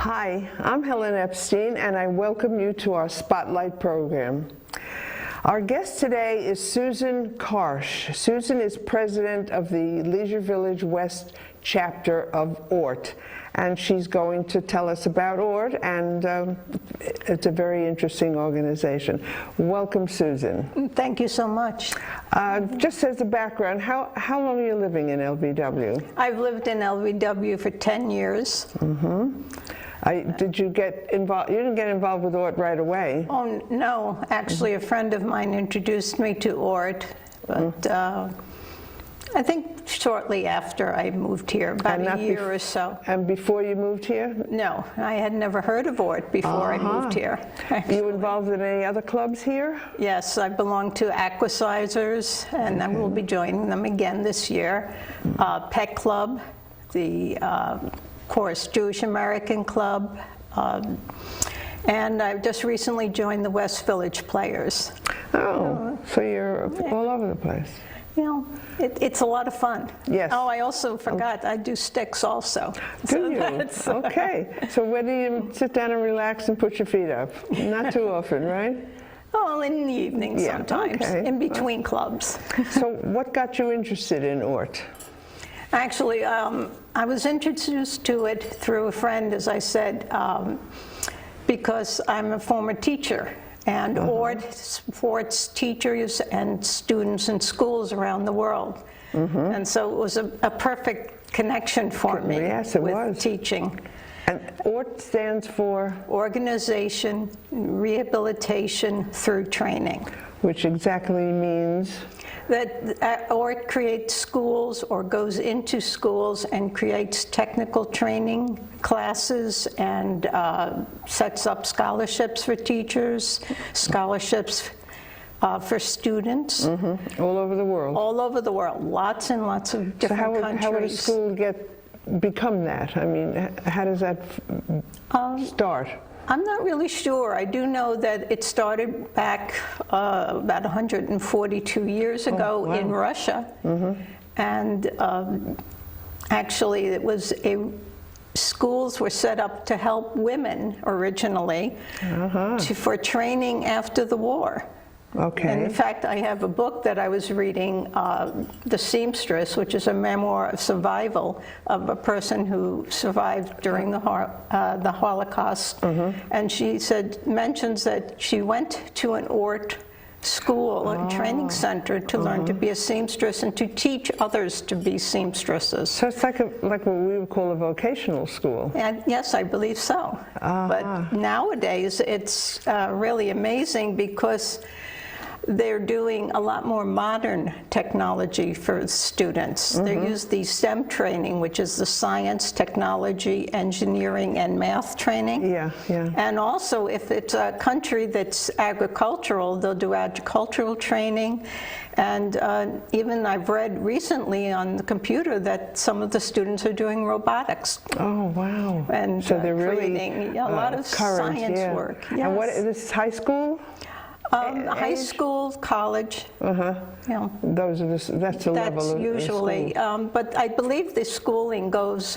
Hi, I'm Helen Epstein, and I welcome you to our Spotlight program. Our guest today is Susan Karsh. Susan is president of the Leisure Village West chapter of ORT, and she's going to tell us about ORT, and it's a very interesting organization. Welcome, Susan. Thank you so much. Just as a background, how long are you living in LVW? I've lived in LVW for 10 years. Did you get involved? You didn't get involved with ORT right away. Oh, no. Actually, a friend of mine introduced me to ORT, but I think shortly after I moved here, about a year or so. And before you moved here? No, I had never heard of ORT before I moved here. Are you involved in any other clubs here? Yes, I belong to Aquasizers, and I will be joining them again this year. Pet Club, the of course, Jewish American Club, and I've just recently joined the West Village Players. Oh, so you're all over the place. You know, it's a lot of fun. Yes. Oh, I also forgot, I do sticks also. Do you? Okay. So when do you sit down and relax and put your feet up? Not too often, right? Oh, in the evening sometimes, in between clubs. So what got you interested in ORT? Actually, I was introduced to it through a friend, as I said, because I'm a former teacher, and ORT supports teachers and students in schools around the world. And so it was a perfect connection for me with teaching. And ORT stands for? Organization, Rehabilitation Through Training. Which exactly means? That ORT creates schools or goes into schools and creates technical training classes and sets up scholarships for teachers, scholarships for students. All over the world? All over the world, lots and lots of different countries. How would a school become that? I mean, how does that start? I'm not really sure. I do know that it started back about 142 years ago in Russia. And actually it was schools were set up to help women originally for training after the war. Okay. And in fact, I have a book that I was reading, The Seamstress, which is a memoir of survival of a person who survived during the Holocaust. And she mentions that she went to an ORT school, a training center, to learn to be a seamstress and to teach others to be seamstresses. So it's like what we would call a vocational school. And yes, I believe so. But nowadays, it's really amazing because they're doing a lot more modern technology for students. They use the STEM training, which is the science, technology, engineering, and math training. And also, if it's a country that's agricultural, they'll do agricultural training. And even I've read recently on the computer that some of the students are doing robotics. Oh, wow. And so they're creating a lot of science work. Yes. And what is this, high school? High school, college. Those are that's the level of usually. But I believe the schooling goes,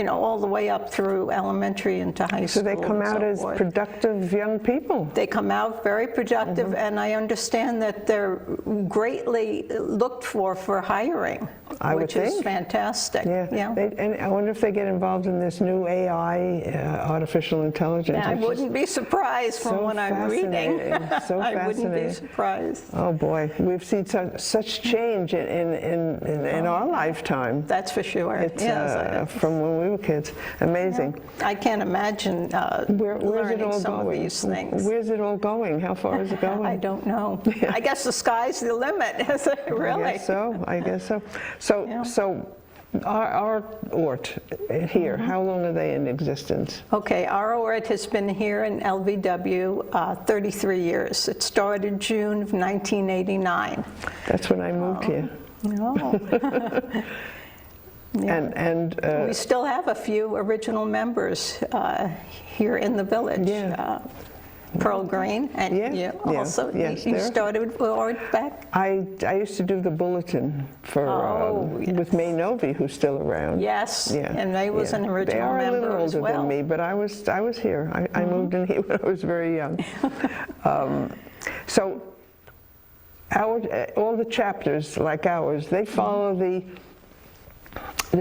all the way up through elementary into high school. So they come out as productive young people. They come out very productive, and I understand that they're greatly looked for hiring, which is fantastic. And I wonder if they get involved in this new AI, artificial intelligence. I wouldn't be surprised from what I'm reading. So I wouldn't be surprised. Oh boy, we've seen such change in our lifetime. That's for sure. It's from when we were kids. Amazing. I can't imagine learning some of these things. Where's it all going? How far is it going? I don't know. I guess the sky's the limit. Really? I guess so. So our ORT here, how long are they in existence? Okay, our ORT has been here in LVW 33 years. It started June of 1989. That's when I moved here. And we still have a few original members here in the village. Pearl Green, and Yeah, you yeah, also, yes, you there. started with Art back? I used to do the bulletin for with May Novi, who's still around. Yes, Yeah, and May was an original they are member a little as older well. than me, but I was here. I moved in here when I was very young. So all the chapters, like ours, they follow the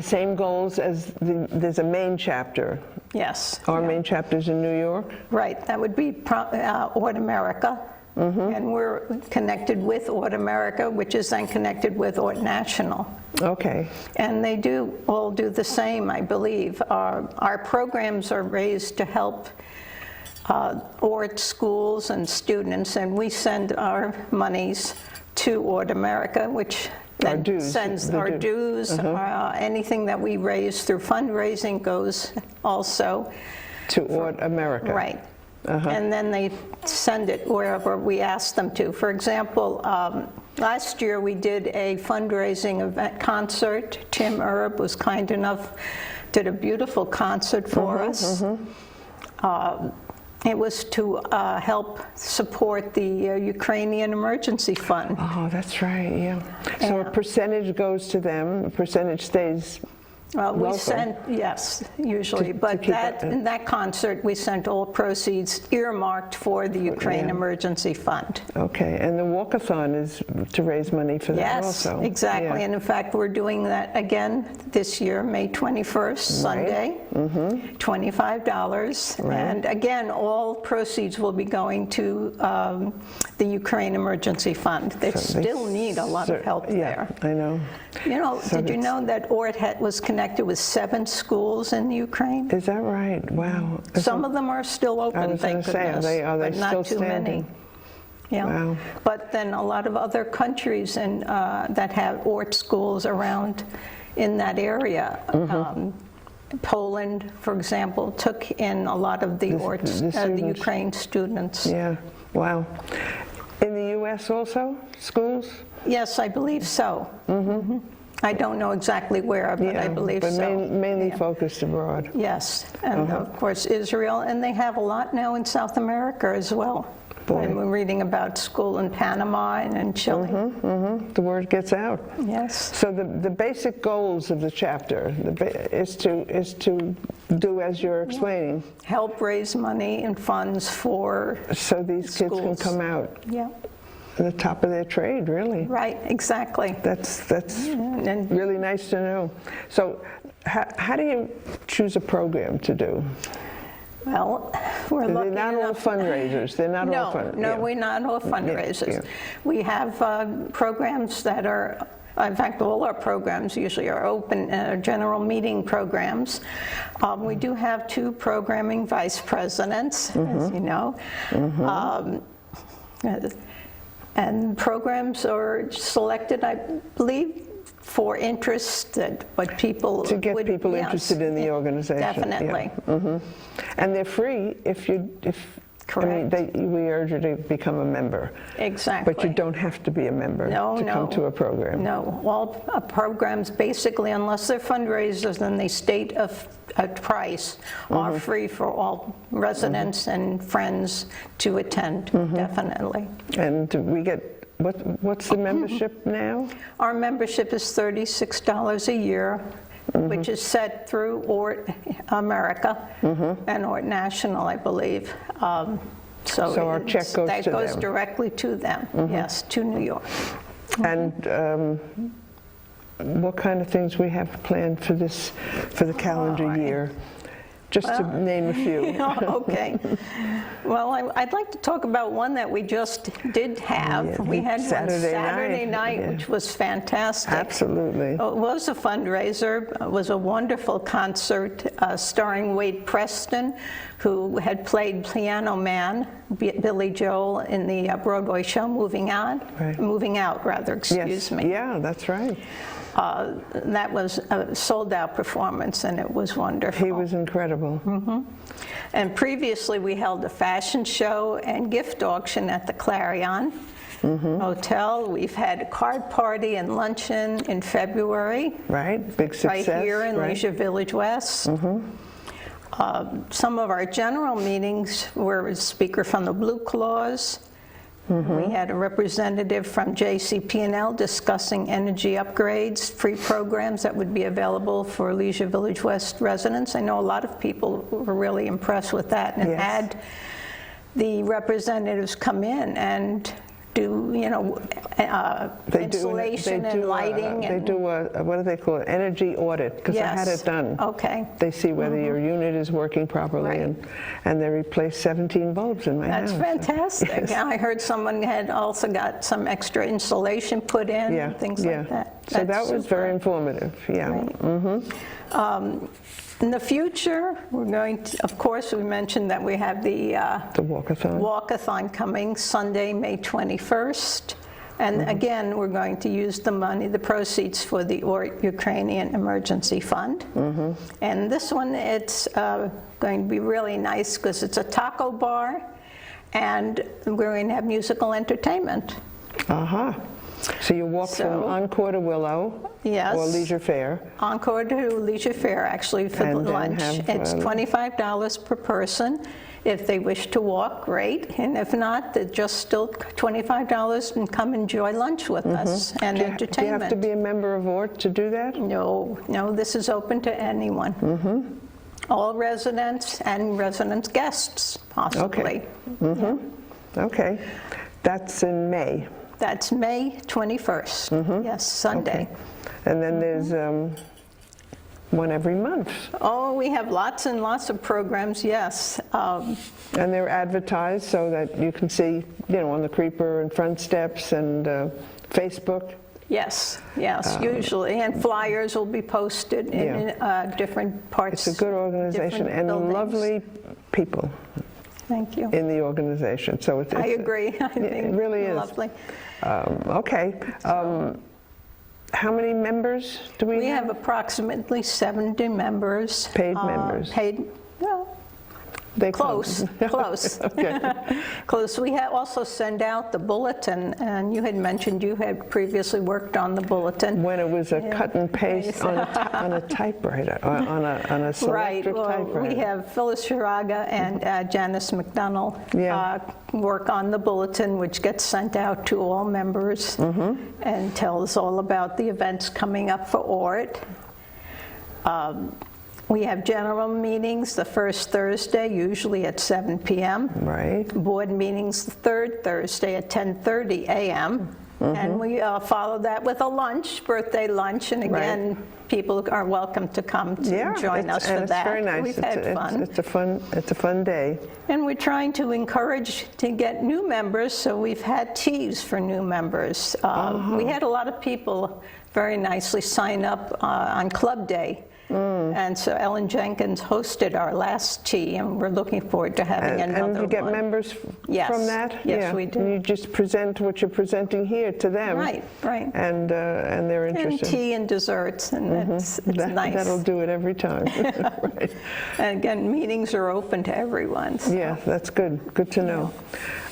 same goals as there's a main chapter. Yes. Our main chapter's in New York. Right, that would be Art America, and we're connected with Art America, which is then connected with Art National. Okay. And they all do the same, I believe. Our programs are raised to help Art schools and students, and we send our monies to Art America, which Our then dues, sends the our dues. dues. Anything that we raise through fundraising goes also. To Art America. Right. And then they send it wherever we ask them to. For example, last year we did a fundraising event concert. Tim Erb was kind enough, did a beautiful concert for us. It was to help support the Ukrainian Emergency Fund. Oh, that's right, yeah. So a percentage goes to them, a percentage stays We local. sent, yes, usually, To but keep it- in that concert, we sent all proceeds earmarked for the Ukraine Emergency Fund. Okay, and the walkathon is to raise money for that Yes, also. exactly, Yeah. and in fact, we're doing that again this year, May 21st, Sunday, $25. Right. And again, all proceeds will be going to the Ukraine Emergency Fund. They So they still need a lot of help Yeah, there. I know. You know, So did you it's- know that Ort was connected with 7 schools in Ukraine? Is that right? Wow. Some of them are still I open, was thank gonna say, goodness, are they but not still too many. standing? Yeah. Wow. But then a lot of other countries that have Ort schools around in that area. Poland, for example, took in a lot of the Ort, the students. Ukraine students. Yeah, wow. In the U.S. also, schools? Yes, I believe so. I don't know exactly where, but I believe but so. mainly Yeah. focused abroad. Yes, and of course Israel, and they have a lot now in South America as well. Boy. And we're reading about school in Panama and in Chile. The word gets out. Yes. So the basic goals of the chapter is to do as you're explaining, Help raise money and funds for, so these kids can Schools. come out yeah, at the top of their trade, really. right, exactly. That's And really nice to know. So how do you choose a program to do? well, we're They're lucky not all enough. fundraisers. They're not all fundraisers. No, we're not all fundraisers. yeah. We have programs that are, in fact, all our programs usually are open, general meeting programs. We do have 2 programming vice presidents, as you know. And programs are selected, I believe, for interest, that what people To get would, people yes, interested in the organization. yeah. Definitely. And they're free if Correct. we urge you to become a member. Exactly. But you don't have to be a member to come to a program. No, all programs basically, unless they're fundraisers, then they state a price, are free for all residents and friends to attend, definitely. And we get, what's the membership now? Our membership is $36 a year, which is set through Ort America and Ort National, I believe. So our check goes that to goes them. directly to them, yes, to New York. And what kind of things we have planned for the calendar year? Just to name a few. Okay. Well, I'd like to talk about one that we just did have. Yeah, We had one Saturday night, night, yeah. which was fantastic. Absolutely. It was a fundraiser. It was a wonderful concert starring Wade Preston, who had played Piano Man, Billy Joel, in the Broadway show Moving Out, excuse Yes. me. Yeah, that's right. That was a sold-out performance, and it was wonderful. He was incredible. And previously, we held a fashion show and gift auction at the Clarion Hotel. We've had a card party and luncheon in February, Right, big success. right here in right? Leisure Village West. Some of our general meetings were a speaker from the Blue Claws. We had a representative from JCP&L discussing energy upgrades, free programs that would be available for Leisure Village West residents. I know a lot of people were really impressed with that and had the representatives come in and do, you know, installation and lighting. They do a, what do they call it, energy audit, because I had it done. Okay. They see whether your unit is working properly, and they replaced 17 bulbs in my house. That's fantastic. Yes. I heard someone had also got some extra insulation put in, and things like that. So that was very informative, In the future, we're going to, of course, we mentioned that we have the walkathon. Walkathon coming Sunday, May 21st. And again, we're going to use the money, the proceeds for the Ukrainian Emergency Fund. And this one, it's going to be really nice because it's a taco bar, and we're going to have musical entertainment. So you walk from Encore to Willow, or Leisure Fair. Encore to Leisure Fair, actually, for the lunch. It's $25 per person. If they wish to walk, great. And if not, they're just still $25 and come enjoy lunch with us and entertainment. Do you have to be a member of ORT to do that? No, this is open to anyone. All residents and residents' guests, possibly. Okay. That's in May. That's May 21st. Yes, Sunday. And then there's one every month. Oh, we have lots and lots of programs, yes. And they're advertised so that you can see, you know, on the creeper and front steps and Facebook. Yes, usually. And flyers will be posted in different parts. It's a good organization and buildings. Lovely people. Thank you. In the organization. So it's I agree. I think it really is. Lovely. Okay. How many members do we have? We have approximately 70 members. Paid members. Paid, well, close. Close. We also send out the bulletin, and you had mentioned you had previously worked on the bulletin. When it was a cut and paste on a typewriter, on a selectric typewriter. We have Phyllis Shiraga and Janice McDonnell work on the bulletin, which gets sent out to all members and tells all about the events coming up for ORT. We have general meetings the first Thursday, usually at 7 p.m. Right. Board meetings the third Thursday at 10:30 a.m. And we follow that with a lunch, birthday lunch, and again, people are welcome to come to join us for that. It's very nice. We've had fun. It's a fun day. And we're trying to encourage to get new members, so we've had teas for new members. We had a lot of people very nicely sign up on Club Day. And so Ellen Jenkins hosted our last tea, and we're looking forward to having another one. And you get members from that? Yes, we do. And you just present what you're preting here to them. Right. And they're interested. And tea and desserts, and it's nice. That'll do it every time. Right. And again, meetings are open to everyone. So. Yeah, that's good. Good to know.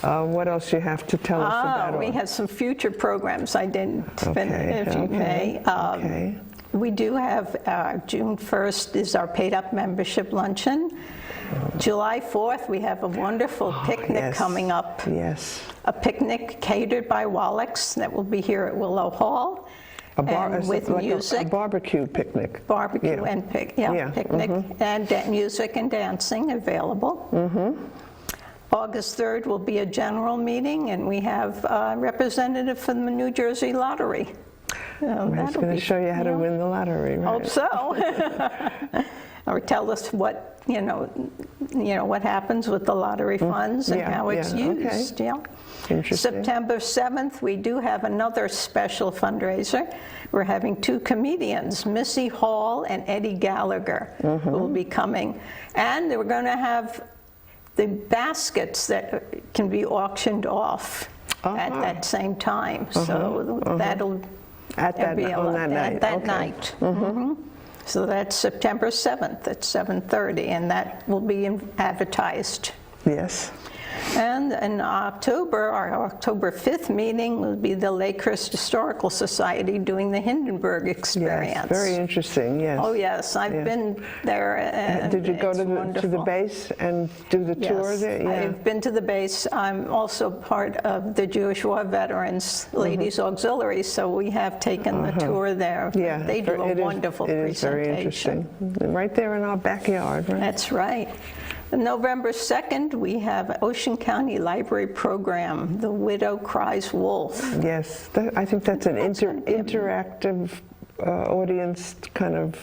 What else you have to tell us about? We have some future programs I didn't finish, if you may. We do have June 1st is our paid-up membership luncheon. July 4th, we have a wonderful picnic coming up. Yes. A picnic catered by Wallach's that will be here at Willow Hall. With like music. A barbecue picnic. Barbecue and picnic. And music and dancing available. August 3rd will be a general meeting, and we have a representative from the New Jersey Lottery. It's going to show you how to win the lottery, right? Hope so. Or tell us what what happens with the lottery funds and how it's used. Interesting. September 7th, we do have another special fundraiser. We're having two comedians, Missy Hall and Eddie Gallagher, who will be coming, and we're going to have the baskets that can be auctioned off at that same time. So that'll. On that night. So that's September 7th at 7:30, and that will be advertised. Yes. And in October, our October 5th meeting will be the Lakehurst Historical Society doing the Hindenburg experience. Yes, very interesting, yes. Oh, yes, I've been there. Did you go it's to the wonderful. base and do the tour Yes, there? Yeah. I've been to the base. I'm also part of the Jewish War Veterans Ladies Auxiliary, so we have taken the tour there. Yeah, They do a wonderful It is very presentation. interesting. Right there in our backyard, right? That's right. November 2nd, we have Ocean County Library Program, The Widow Cries Wolf. Yes, I think that's an interactive audience kind of,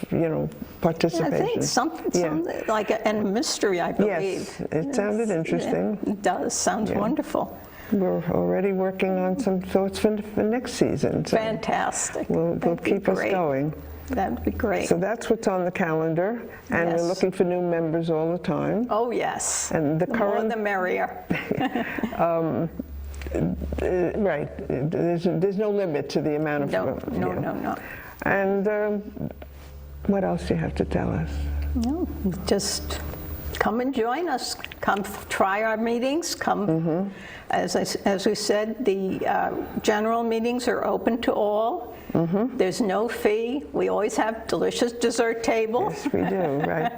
participation. I think something like a mystery, I believe. Yes, it sounded interesting. It does, sounds wonderful. We're already working on some thoughts for next season. So Fantastic. We'll keep us going. That'd be great. So that's what's on the calendar, and we're looking for new members all the time. Oh, yes. And the more current, the merrier. right? There's no limit to the amount of. No. And what else do you have to tell us? No, just come and join us. Come try our meetings. Come. As we said, the general meetings are open to all. There's no fee. We always have delicious dessert table. Yes, we do, right?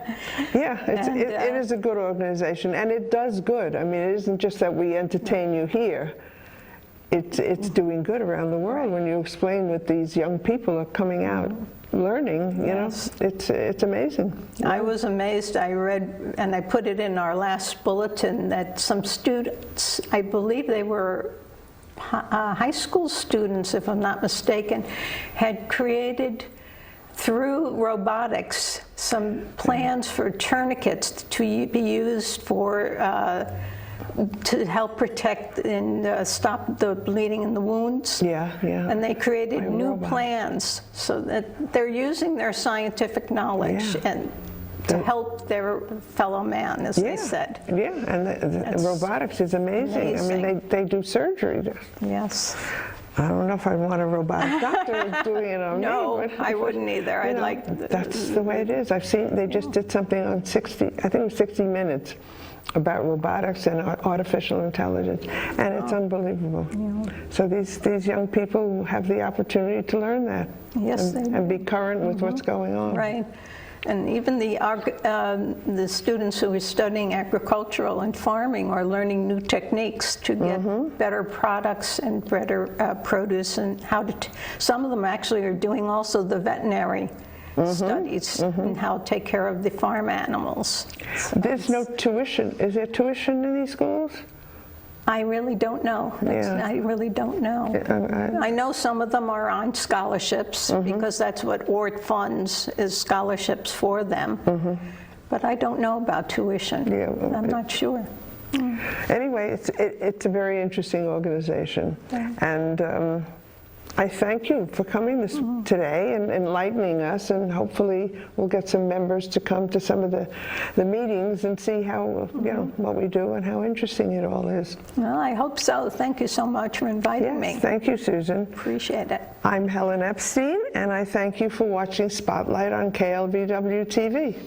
Yeah, it is a good organization, and it does good. I mean, it isn't just that we entertain you here. It's doing good around the world when you explain that these young people are coming out learning, it's amazing. I was amazed. I read, and I put it in our last bulletin, that some students, I believe they were high school students, if I'm not mistaken, had created through robotics some plans for tourniquets to be used for to help protect and stop the bleeding in the wounds. Yeah. And they created new plans so that they're using their scientific knowledge and to help their fellow man, as they said. Yeah, and the robotics is amazing. I mean, they do surgery. Yes. I don't know if I want a robotic doctor doing it on me. No, I wouldn't either. I'd like. That's the way it is. I've seen they just did something on 60 Minutes about robotics and artificial intelligence, and it's unbelievable. So these young people have the opportunity to learn that, and be current with what's going on. Right, and even the students who are studying agricultural and farming are learning new techniques to get better products and better produce, and how to. Some of them actually are doing also the veterinary studies and how to take care of the farm animals. So there's no tuition. Is there tuition in these schools? I really don't know. I really don't know. I know some of them are on scholarships because that's what ORT funds, is scholarships for them. But I don't know about tuition. I'm not sure. Anyway, it's a very interesting organization, and I thank you for coming today and enlightening us, and hopefully we'll get some members to come to some of the meetings and see how, what we do and how interesting it all is. Well, I hope so. Thank you so much for inviting me. Thank you, Susan. Appreciate it. I'm Helen Epstein, and I thank you for watching Spotlight on KLVW-TV.